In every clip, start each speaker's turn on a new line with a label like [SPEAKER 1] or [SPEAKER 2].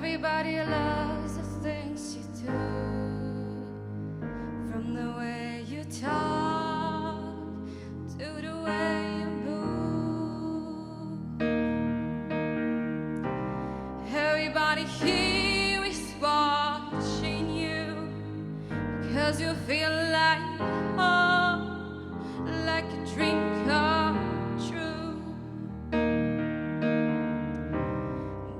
[SPEAKER 1] Everybody loves the things you do, from the way you talk to the way you move. Everybody here is watching you, because you feel like home, like a dream come true.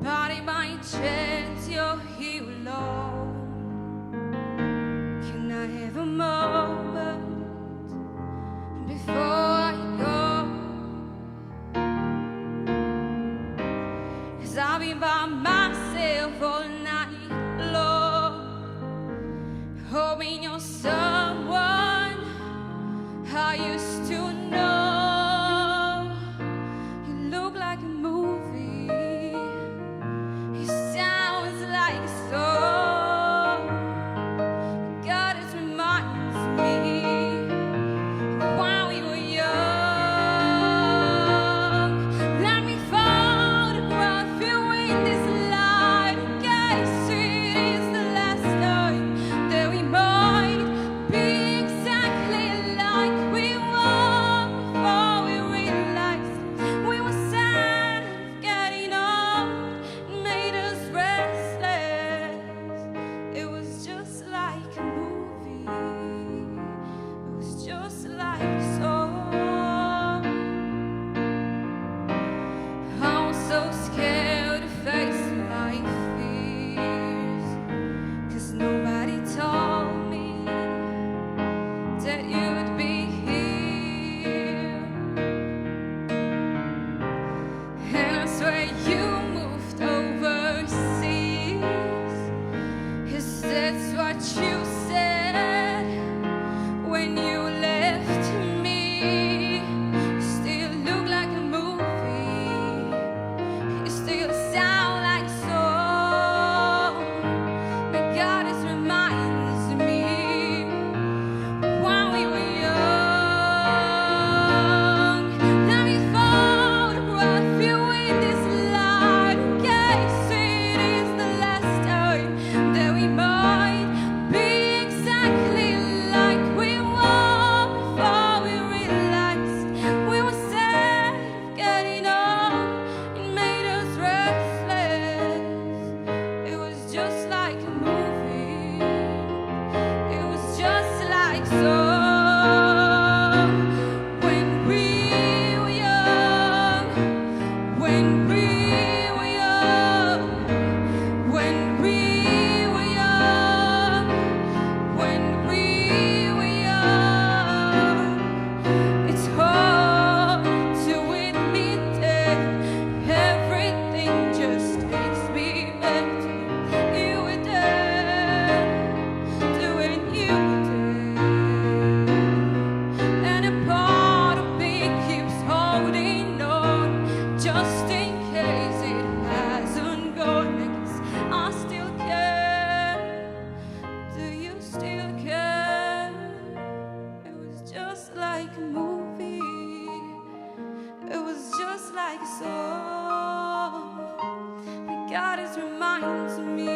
[SPEAKER 1] Body by chance you're here alone. Can I have a moment before I go? 'Cause I've been by myself all night long, hoping you're someone I used to know. You look like a movie, it sounds like a song. God, it reminds me of when we were young. Let me photograph you in this light, in case it is the last time that we might be exactly like we were before we realized we were sad of getting old. It made us restless. It was just like a movie. It was just like a song. I was so scared to face my fears, 'cause nobody told me that you'd be here. And I swear you moved overseas, 'cause that's what you said when you left me. You still look like a movie, you still sound like a song. My God, it reminds me when we were young. Let me photograph you in this light, in case it is the last time that we might be exactly like we were before we realized we were sad of getting old. It made us restless. It was just like a movie. It was just like a song. When we were young, when we were young, when we were young, when we were young. It's hard to admit that everything just takes me back to you were there, to when you were there. And a part of me keeps holding on, just in case it hasn't gone. I guess I still care. Do you still care? It was just like a movie. It was just like a song. My God, it reminds me